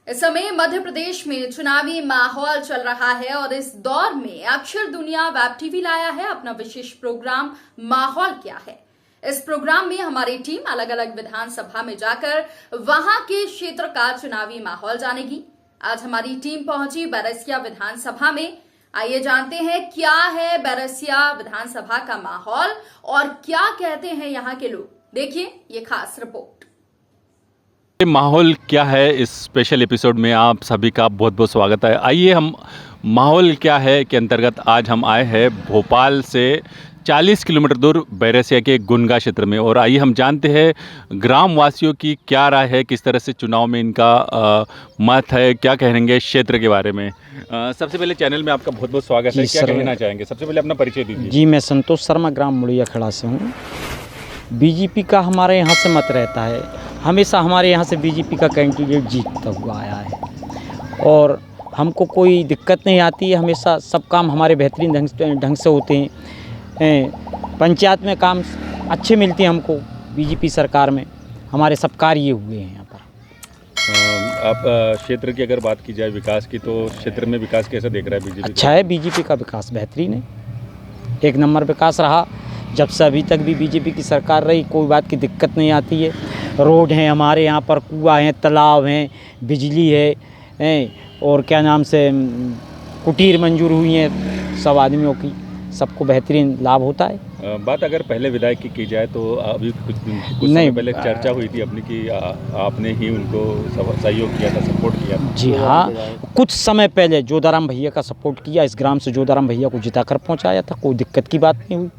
इस समय मध्य प्रदेश में चुनावी माहौल चल रहा है और इस दौर में अक्षर दुनिया वेब टीवी लाया है अपना विशेष प्रोग्राम माहौल क्या है। इस प्रोग्राम में हमारी टीम अलग अलग विधानसभा में जाकर वहां के क्षेत्र का चुनावी माहौल जानेगी। आज हमारी टीम पहुंची बैरसिया विधानसभा में। आइए जानते हैं क्या है बैरसिया विधानसभा का माहौल और क्या कहते हैं यहाँ के लोग। देखिए ये खास रिपोर्ट। माहौल क्या है, इस स्पेशल एपिसोड में आप सभी का बहुत बहुत स्वागत है। आइए हम माहौल क्या है के अंतर्गत आज हम आए हैं भोपाल से 40 किलोमीटर दूर बैरसिया के गुनगा क्षेत्र में, और आइए हम जानते हैं ग्राम वासियों की क्या राय है, किस तरह से चुनाव में इनका मत है, क्या कहेंगे क्षेत्र के बारे में। सबसे पहले चैनल में आपका बहुत बहुत स्वागत है। क्या कहना चाहेंगे? सबसे पहले अपना परिचय दीजिए। जी, मैं संतोष शर्मा ग्राम मुड़िया खड़ा से हूँ। बीजेपी का हमारे यहाँ से मत रहता है, हमेशा हमारे यहाँ से बीजेपी का कैंडिडेट जीतता हुआ आया है और हमको कोई दिक्कत नहीं आती है। हमेशा सब काम हमारे बेहतरीन ढंग से होते हैं। पंचायत में काम अच्छे मिलते हैं हमको। बीजेपी सरकार में हमारे सब कार्य हुए हैं यहाँ पर। आप क्षेत्र की अगर बात की जाए विकास की, तो क्षेत्र में विकास कैसा देख रहा है बीजेपी? अच्छा है, बीजेपी का विकास बेहतरीन है, एक नंबर विकास रहा। जब से अभी तक भी बीजेपी की सरकार रही, कोई बात की दिक्कत नहीं आती है। रोड हैं हमारे यहाँ पर, कुआं हैं, तालाब हैं, बिजली है और क्या नाम से कुटीर मंजूर हुई हैं सब आदमियों की, सबको बेहतरीन लाभ होता है। बात अगर पहले विधायक की जाए तो अभी कुछ समय पहले चर्चा हुई थी अपनी कि आपने ही उनको सहयोग किया था, सपोर्ट किया था। जी हाँ, कुछ समय पहले जोधाराम भैया का सपोर्ट किया, इस ग्राम से जोधाराम भैया को जिताकर पहुँचाया था, कोई दिक्कत की बात नहीं हुई।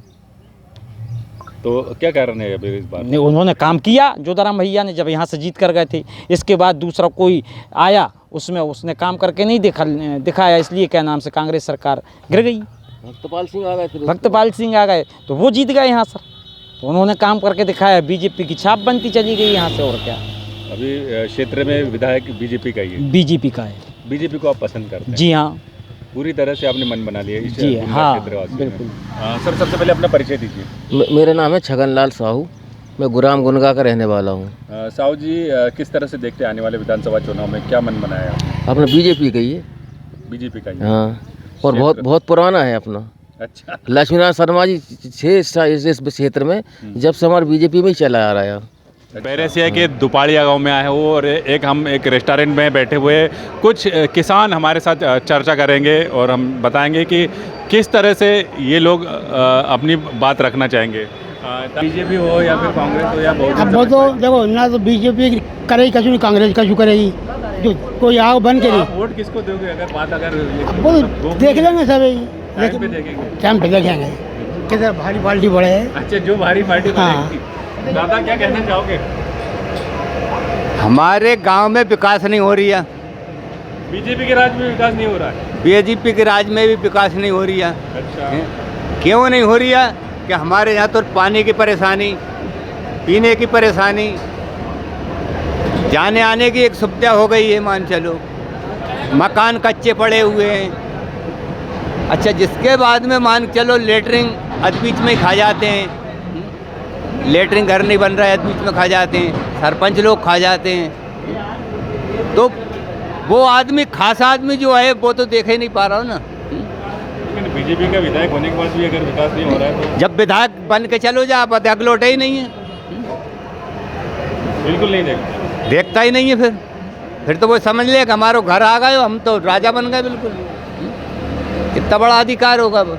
तो क्या कारण है अभी इस बार? नहीं, उन्होंने काम किया जोधाराम भैया ने, जब यहाँ से जीत कर गए थे। इसके बाद दूसरा कोई आया, उसमें उसने काम करके नहीं दिखाया, इसलिए क्या नाम से कांग्रेस सरकार गिर गई। भक्तपाल सिंह आ गए, भक्तपाल सिंह आ गए तो वो जीत गए यहाँ सर। तो उन्होंने काम करके दिखाया, बीजेपी की छाप बनती चली गई यहाँ से। और क्या अभी क्षेत्र में विधायक बीजेपी का ही है? बीजेपी का है। बीजेपी को आप पसंद करते हैं? जी हाँ, पूरी तरह से आपने मन बना लिया इस जी हाँ, क्षेत्रवासियों बिल्कुल। में। सर सबसे पहले अपना परिचय दीजिए। मेरा नाम है छगनलाल साहू, मैं गुराम गुनगा का रहने वाला हूँ। साहू जी, किस तरह से देखते हैं आने वाले विधानसभा चुनाव में, क्या मन बनाया? अपना बीजेपी का ही है। बीजेपी का ही? हाँ, और बहुत पुराना है अपना। अच्छा। लक्ष्मीनारायण शर्मा जी 6 इस क्षेत्र में जब से हमारे बीजेपी में ही चला आ रहा है। बैरसिया के दुपाड़िया गांव में आए हैं वो, और हम एक रेस्टोरेंट में बैठे हुए, कुछ किसान हमारे साथ चर्चा करेंगे और हम बताएंगे कि किस तरह से ये लोग अपनी बात रखना चाहेंगे। बीजेपी हो या फिर कांग्रेस हो या अब वो तो देखो ना, तो बीजेपी करेगी कछु नहीं, कांग्रेस कछु करेगी, जो कोई आओ बन के नहीं। वोट किसको दोगे अगर बात वो देख लेंगे सब, लेकिन देखेंगे टाइम पे देखेंगे किधर भारी पार्टी बढ़े है। अच्छा, जो भारी पार्टी बनेगी। दादा क्या कहना चाहोगे? हमारे गांव में विकास नहीं हो रही है। बीजेपी के राज में विकास नहीं हो रहा है? बीजेपी के राज में भी विकास नहीं हो रही है। अच्छा। क्यों नहीं हो रही है कि हमारे यहाँ तो पानी की परेशानी, पीने की परेशानी, जाने आने की एक सुविधा हो गई है, मान चलो। मकान कच्चे पड़े हुए हैं। अच्छा, जिसके बाद में मान चलो लेटरिंग अध बीच में खा जाते हैं, लेटरिन घर नहीं बन रहा है, बीच में खा जाते हैं, सरपंच लोग खा जाते हैं। तो वो आदमी, खास आदमी जो है, वो तो देख ही नहीं पा रहा हो ना। लेकिन बीजेपी का विधायक होने के बाद भी अगर विकास नहीं हो रहा है तो? जब विधायक बन के चलो जा, विधायक लौटे ही नहीं है, बिल्कुल नहीं देखता ही नहीं है। फिर तो वो समझ ले कि हमारे घर आ गए, हम तो राजा बन गए। बिल्कुल, कितना बड़ा अधिकार होगा वो।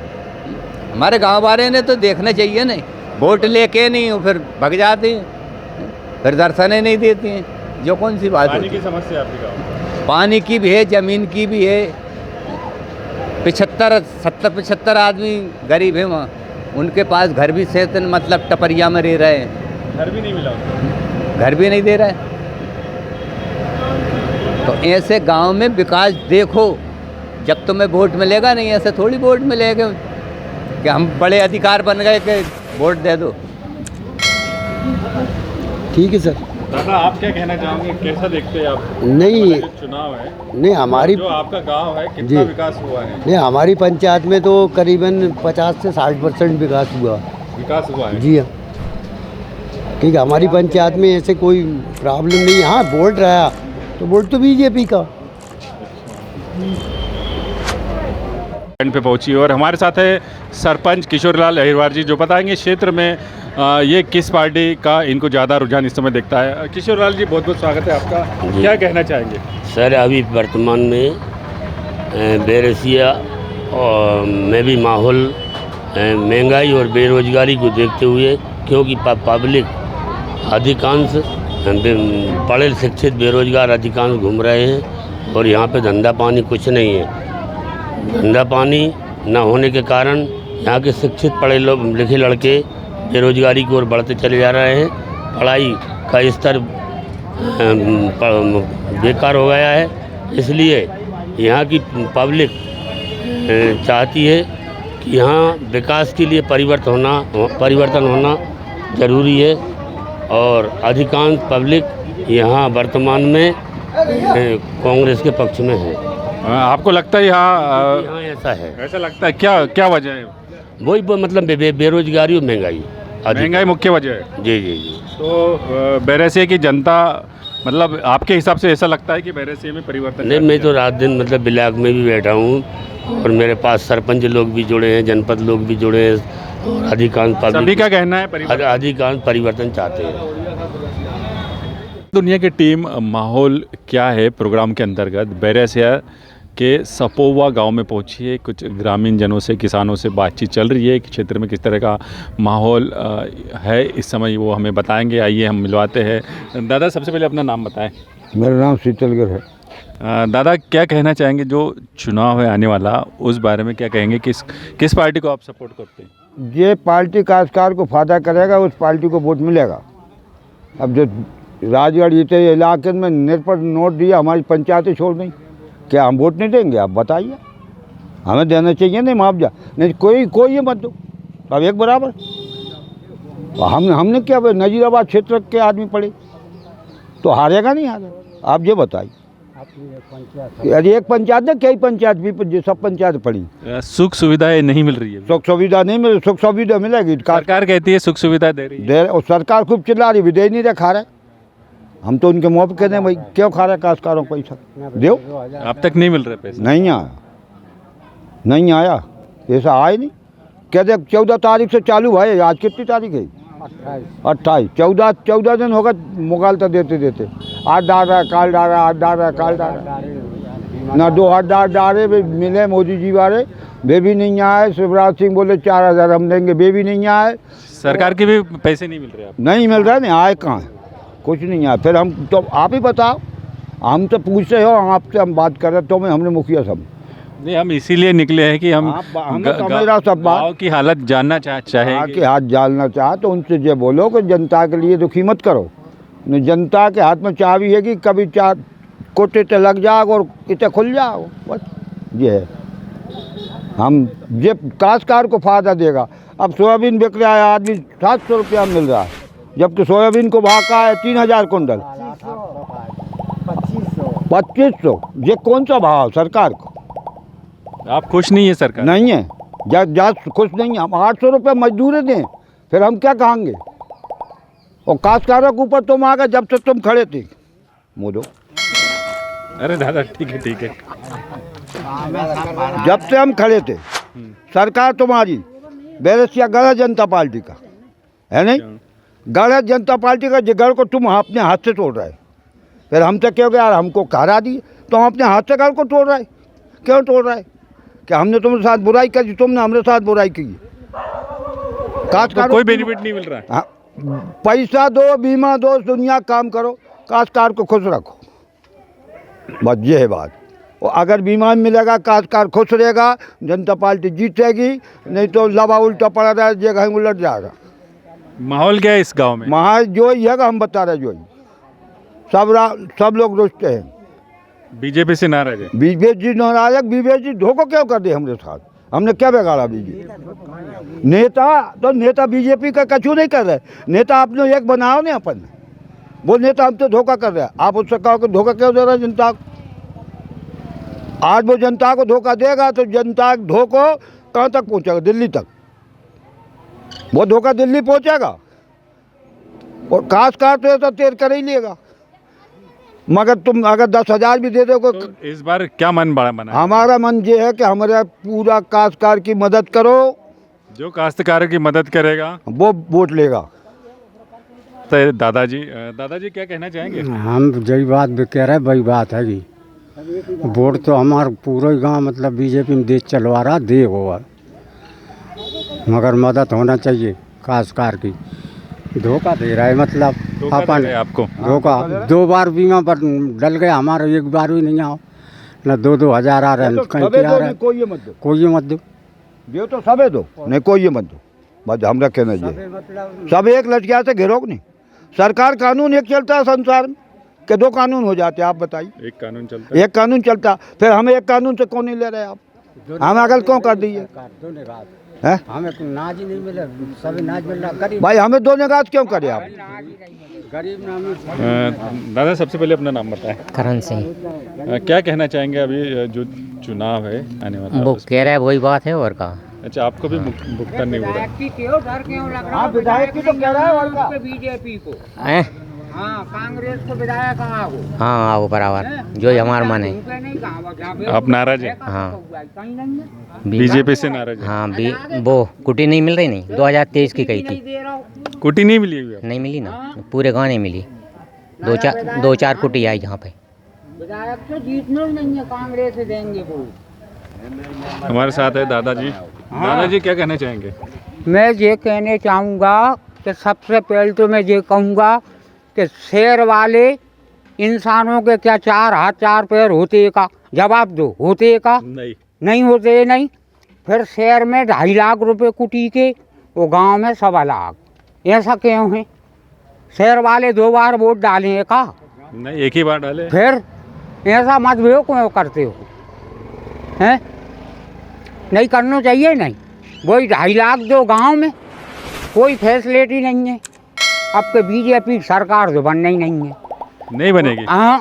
हमारे गाँव वाले ने तो देखना चाहिए नहीं, वोट लेके नहीं हो फिर भग जाते हैं, फिर दर्शन ही नहीं देती हैं। जो कौन सी बात है? पानी की समस्या आपके गाँव? पानी की भी है, ज़मीन की भी है। 75 आदमी गरीब हैं वहाँ, उनके पास घर भी से मतलब टपरिया में रह रहे हैं। घर भी नहीं मिला उनको? घर भी नहीं दे रहा है। तो ऐसे गांव में विकास देखो, जब तुम्हें वोट मिलेगा नहीं, ऐसे थोड़ी वोट मिलेगा कि हम बड़े अधिकार बन गए कि वोट दे दो। ठीक है सर। दादा आप क्या कहना चाहोगे, कैसा देखते हैं आप? नहीं, चुनाव है, नहीं हमारी जो आपका गांव है, कितना विकास हुआ है? नहीं, हमारी पंचायत में तो करीबन 50 से 60% विकास हुआ है। जी हाँ, ठीक है। हमारी पंचायत में ऐसे कोई प्रॉब्लम नहीं। हाँ, बोल रहा तो वोट तो बीजेपी का। एंड पे पहुंची और हमारे साथ है सरपंच किशोरीलाल अहिरवार जी, जो बताएंगे क्षेत्र में ये किस पार्टी का इनको ज़्यादा रुझान इस समय दिखता है। किशोरीलाल जी, बहुत बहुत स्वागत है आपका। क्या कहना चाहेंगे? सर, अभी वर्तमान में बैरसिया और में भी माहौल महंगाई और बेरोजगारी को देखते हुए, क्योंकि पब्लिक अधिकांश पढ़े शिक्षित बेरोजगार अधिकांश घूम रहे हैं और यहाँ पे धंधा पानी कुछ नहीं है। धंधा पानी न होने के कारण यहाँ के शिक्षित पढ़े लिखे लड़के बेरोजगारी की ओर बढ़ते चले जा रहे हैं। पढ़ाई का स्तर बेकार हो गया है, इसलिए यहाँ की पब्लिक चाहती है कि यहाँ विकास के लिए परिवर्तन होना ज़रूरी है और अधिकांश पब्लिक यहाँ वर्तमान में कांग्रेस के पक्ष में है। आपको लगता है यहाँ ऐसा है? ऐसा लगता है, क्या वजह है? वही मतलब बेरोजगारी और महंगाई मुख्य वजह है। जी जी जी। तो बैरसिया की जनता, मतलब आपके हिसाब से ऐसा लगता है कि बैरसिया में परिवर्तन? नहीं, मैं तो रात दिन मतलब ब्लॉक में भी बैठा हूँ और मेरे पास सरपंच लोग भी जुड़े हैं, जनपद लोग भी जुड़े हैं और अधिकांश सभी का कहना है अधिकांश परिवर्तन चाहते हैं। दुनिया की टीम माहौल क्या है प्रोग्राम के अंतर्गत बैरसिया के सपोवा गांव में पहुंची है। कुछ ग्रामीण जनों से, किसानों से बातचीत चल रही है कि क्षेत्र में किस तरह का माहौल है इस समय, वो हमें बताएंगे। आइए हम मिलवाते हैं। दादा, सबसे पहले अपना नाम बताएं। मेरा नाम शीतलगढ़ है। दादा, क्या कहना चाहेंगे, जो चुनाव है आने वाला, उस बारे में क्या कहेंगे? किस पार्टी को आप सपोर्ट करते हैं? ये पार्टी काश्तकार को फायदा करेगा, उस पार्टी को वोट मिलेगा। अब जो राजगढ़ जीते इलाके में निर्पट नोट दिया, हमारी पंचायतें छोड़ दें, क्या हम वोट नहीं देंगे? आप बताइए। हमें देना चाहिए नहीं मुआवजा, नहीं कोई ये मत दो, अब एक बराबर। हमने क्या, नजीराबाद क्षेत्र के आदमी पड़े तो हारेगा नहीं हारेगा? आप ये बताइए। अरे एक पंचायत ने कई पंचायत भी, सब पंचायत पड़ी। सुख सुविधाएं नहीं मिल रही है। सुख सुविधा नहीं मिल, सुख सुविधा मिलेगी। सरकार कहती है सुख सुविधा दे रही है, और सरकार खूब चिल्ला रही, दे नहीं रहे, खा रहे। हम तो उनके मुँह पे कहते हैं, भाई क्यों खा रहे काश्तकारों को पैसा दो? अब तक नहीं मिल रहे पैसे? नहीं आया ऐसा आए नहीं। कहते 14 तारीख से चालू भाई, आज कितनी तारीख है? 28। 14 दिन होगा मुगालता देते। आज डाल रहा है, काल डाल रहा है, आज डाल रहा है, काल डाल रहा है। ना 2 हाथ डाले भी मिले मोदी जी वाले, वे भी नहीं आए। शिवराज सिंह बोले 4000 हम देंगे, वे भी नहीं आए। सरकार के भी पैसे नहीं मिल रहे? नहीं मिल रहा, नहीं आए कहाँ है, कुछ नहीं आया। फिर हम तो आप ही बताओ, हम तो पूछते हो, आपसे हम बात कर रहे तो मैं हमने मुखिया सब नहीं, हम इसीलिए निकले हैं कि हम गाँव की हालत जानना चाहेंगे। के हाथ जानना चाहे तो उनसे ये बोलो कि जनता के लिए दुखी मत करो। नहीं, जनता के हाथ में चाबी है कि कभी कोटे ते लग जाओ और इतने खुल जाओ, बस ये है। हम ये काश्तकार को फायदा देगा। अब सोयाबीन बिक रहा है, आदमी 700 रुपया मिल रहा है, जबकि सोयाबीन को भाव का है 3000 कुंटल, 2500। ये कौन सा भाव सरकार को? आप खुश नहीं है सरकार? नहीं है, जा खुश नहीं है। हम 800 रुपये मजदूरी दें, फिर हम क्या कहेंगे? और काश्तकारों के ऊपर तुम आ गए जब से तुम खड़े थे मोदो। अरे दादा, ठीक है। जब से हम खड़े थे, सरकार तुम्हारी बैरसिया गढ़ जनता पार्टी का है, नहीं गढ़ जनता पार्टी का गढ़ को तुम अपने हाथ से तोड़ रहे। फिर हम तो क्यों यार, हमको हरा दिए तो हम अपने हाथ से गढ़ को तोड़ रहे। क्यों तोड़ रहे? क्या हमने तुम्हारे साथ बुराई करी? तुमने हमारे साथ बुराई की। काश्तकार कोई बेनिफिट नहीं मिल रहा है। हाँ, पैसा दो, बीमा दो, दुनिया काम करो, काश्तकार को खुश रखो, बस ये है बात। और अगर बीमा मिलेगा, काश्तकार खुश रहेगा, जनता पार्टी जीतेगी। नहीं तो लबा उल्टा पड़ा रहा, जगह उलट जाएगा। माहौल क्या है इस गांव में? माहौल जो ही है, हम बता रहे जो ही सब लोग रुष्ट हैं। बीजेपी से नाराज है? बीजेपी नाराज, बीजेपी धोखा क्यों कर दे हमारे साथ? हमने क्या बिगाड़ा बीजेपी? नेता बीजेपी का कछु नहीं कर रहे। नेता आपने एक बनाओ नहीं अपन, वो नेता हमसे धोखा कर रहा है। आप उससे कहो कि धोखा क्यों दे रहा है जनता को? आज वो जनता को धोखा देगा तो जनता धोखो कहाँ तक पहुँचेगा? दिल्ली तक। वो धोखा दिल्ली पहुँचेगा और काश्तकार तो ऐसा तेर कर ही लेगा। मगर तुम अगर 10,000 भी दे दोगे तो इस बार क्या मन बड़ा बना है? हमारा मन ये है कि हमारे पूरा काश्तकार की मदद करो, जो काश्तकारों की मदद करेगा वो वोट लेगा। तो दादाजी क्या कहना चाहेंगे? हम जही बात भी कह रहे वही बात है कि वोट तो हमारा पूरा ही गांव मतलब बीजेपी में देश चलवा रहा दे होगा, मगर मदद होना चाहिए काश्तकार की। धोखा दे रहा है मतलब धोखा दे रहे हैं आपको? धोखा 2 बार बीमा पर डल गया, हमारा 1 बार भी नहीं आओ न 2-2 हज़ार आ रहे हैं कहीं पे आ रहे हैं। कोई ये मत दो, कोई मत दो, दो तो सबे दो, नहीं कोई ये मत दो। बस हम रखे ना ये सब एक लटकिया से घिरोग नहीं। सरकार कानून एक चलता है संसार में कि 2 कानून हो जाते हैं? आप बताइए। एक कानून चलता है। एक कानून चलता, फिर हमें एक कानून से कौन नहीं ले रहे आप? हम अकल क्यों कर दीजिए? हैं? हमें नाज ही नहीं मिले, सभी नाज मिल रहा गरीब। भाई हमें 2 निगाह क्यों करें आप? गरीब नामी। दादा सबसे पहले अपना नाम बताएं। करण सिंह। क्या कहना चाहेंगे अभी जो चुनाव है आने वाला? वो कह रहा है वही बात है और का। अच्छा, आपको भी भुगतान नहीं हो रहा है? हाँ, विधायक की तो कह रहा है और का? बीजेपी को, हैं? हाँ कांग्रेस को विधायक आओ। हाँ आओ बराबर, जो हमारा मन है। आप नाराज हैं? हाँ बीजेपी से नाराज हैं? हाँ वो कुटी नहीं मिल रही, नहीं 2023 की कही थी, कुटी नहीं मिली हुई है? नहीं मिली ना, पूरे गाँव नहीं मिली। 2-4 कुटी आई जहाँ पे। विधायक तो जीतना नहीं है, कांग्रेस से देंगे वो। हमारे साथ है दादाजी। दादाजी क्या कहना चाहेंगे? मैं ये कहने चाहूँगा कि सबसे पहले तो मैं ये कहूँगा कि शेर वाले इंसानों के क्या 4 हाथ 4 पैर होते का? जवाब दो, होते का? नहीं होते नहीं। फिर शेर में 2.5 लाख रुपए कुटी के, वो गांव में 1.25 लाख, ऐसा क्यों है? शेर वाले 2 बार वोट डाले का? नहीं, एक ही बार डाले। फिर ऐसा मतभेद क्यों करते हो? हैं? नहीं करना चाहिए। नहीं, वही 2.5 लाख दो गांव में, कोई फैसिलिटी नहीं है। अब तो बीजेपी सरकार तो बनना ही नहीं है। नहीं बनेगी? हाँ,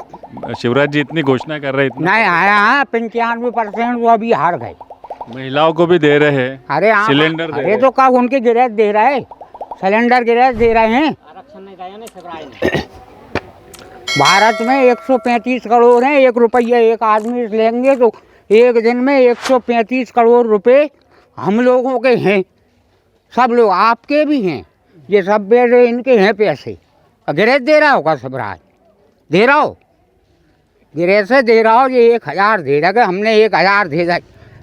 शिवराज जी इतनी घोषणा कर रहे, इतना नहीं आया। 95% वो अभी हार गए। महिलाओं को भी दे रहे हैं। अरे हाँ, सिलेंडर दे रहे अरे तो कब उनके गिरैज दे रहा है, सिलेंडर गिरैज दे रहे हैं। भारत में 135 करोड़ हैं, 1 रुपया एक आदमी से लेंगे तो एक दिन में 135 करोड़ रुपए हम लोगों के हैं। सब लोग आपके भी हैं, ये सब बेटे इनके हैं पैसे। गिरैज दे रहा होगा सबराज, दे रहा हो, गिरैज से दे रहा हो। ये 1,000 दे रहा, हमने 1,000 दे रहा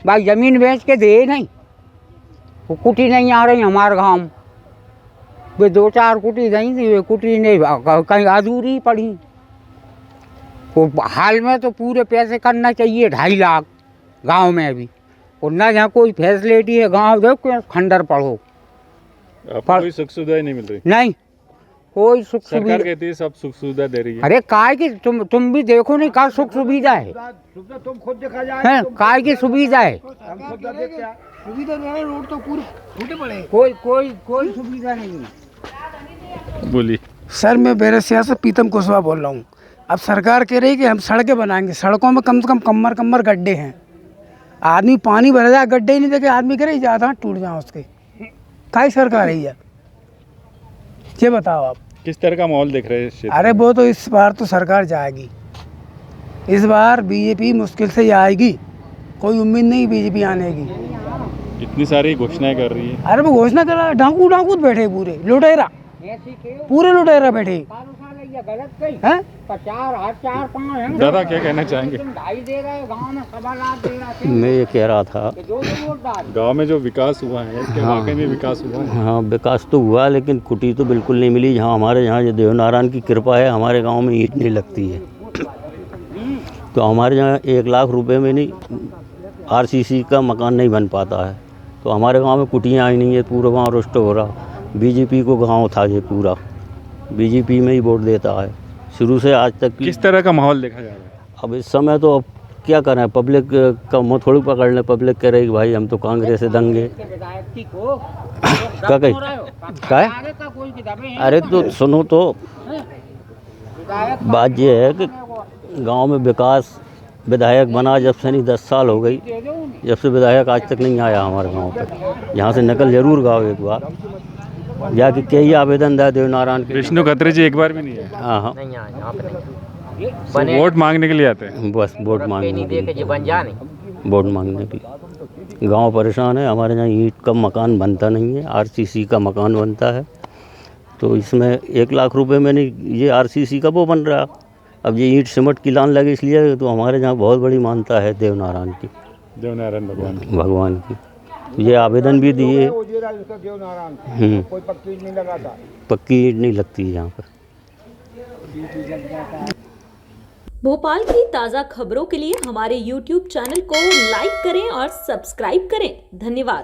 भाई, ज़मीन बेच के दे नहीं। वो कुटी नहीं आ रही हमारे गाँव में, वे 2-4 कुटी नहीं थी, वे कुटी नहीं कहीं अधूरी पड़ी। वो हाल में तो पूरे पैसे करना चाहिए 2.5 लाख गांव में अभी, और ना जहाँ कोई फैसिलिटी है। गांव देखो खंडर पढ़ो, कोई सुख सुविधा नहीं मिल रही। नहीं कोई सुख सरकार सुविधा। कहती है सब सुख सुविधा दे रही है। अरे काय की तुम भी देखो नहीं, का सुख सुविधा है? तुम खुद देखा जाए, हैं, काय की सुविधा है? सुविधा नहीं है, रोड तो पूरे टूटे पड़े। कोई सुविधा नहीं है। बोली सर, मैं बेरसिया से पीतम कुशवाहा बोल रहा हूँ। अब सरकार कह रही है कि हम सड़कें बनाएंगे, सड़कों में कम से कम कमर गड्ढे हैं। आदमी पानी भर जाए, गड्ढे ही नहीं देखे, आदमी करे जाता टूट जाए उसके। काय सरकार है ये बताओ आप? किस तरह का माहौल देख रहे हैं इस क्षेत्र अरे में? वो तो इस बार तो सरकार जाएगी, इस बार बीजेपी मुश्किल से आएगी, कोई उम्मीद नहीं बीजेपी आने की। इतनी सारी घोषणाएं कर रही है। अरे वो घोषणा कर रहा है, डाकू बैठे पूरे लुटेरा, पूरे लुटेरा बैठे हैं। 4-4-5 हैं। दादा क्या कहना चाहेंगे? मैं ये कह रहा था, गांव में जो विकास हुआ है, क्या हाँ। वाकई में विकास हुआ है? हाँ विकास तो हुआ, लेकिन कुटी तो बिल्कुल नहीं मिली। जहाँ हमारे यहाँ जो देवनारायण की कृपा है, हमारे गांव में ईंट नहीं लगती है। तो हमारे यहाँ 1 लाख रुपए में नहीं RCC का मकान नहीं बन पाता है। तो हमारे गांव में कुटियाँ आई नहीं है, पूरा गांव रुष्ट हो रहा। बीजेपी को गांव था ये पूरा, बीजेपी में ही वोट देता है शुरू से आज तक। किस तरह का माहौल देखा जा रहा है? अब इस समय तो अब क्या करें, पब्लिक का मुँह थोड़ी पकड़ लें। पब्लिक कह रही कि भाई हम तो कांग्रेस से दंगे क्या कही। अरे तो सुनो तो, बात ये है कि गांव में विकास विधायक बना जब से नहीं 10 साल हो गई, जब से विधायक आज तक नहीं आया हमारे गांव तक। यहाँ से निकल जरूर गाँव एक बार जाके कई आवेदन दिया देवनारायण के। विष्णु खत्री जी एक बार भी नहीं है? हाँ हाँ, वोट मांगने के लिए आते हैं? बस वोट मांगने के लिए, वोट मांगने के लिए। गांव परेशान है, हमारे यहाँ ईंट का मकान बनता नहीं है, आरसीसी का मकान बनता है। तो इसमें 1 लाख रुपए में नहीं, ये आरसीसी का वो बन रहा। अब ये ईंट सिमट की लान लगे, इसलिए तो हमारे यहाँ बहुत बड़ी मानता है देवनारायण की, देवनारायण भगवान की। ये आवेदन भी दिए, पक्की ईंट नहीं लगती है यहाँ पर। भोपाल की ताज़ा खबरों के लिए हमारे YouTube चैनल को लाइक करें और सब्सक्राइब करें। धन्यवाद।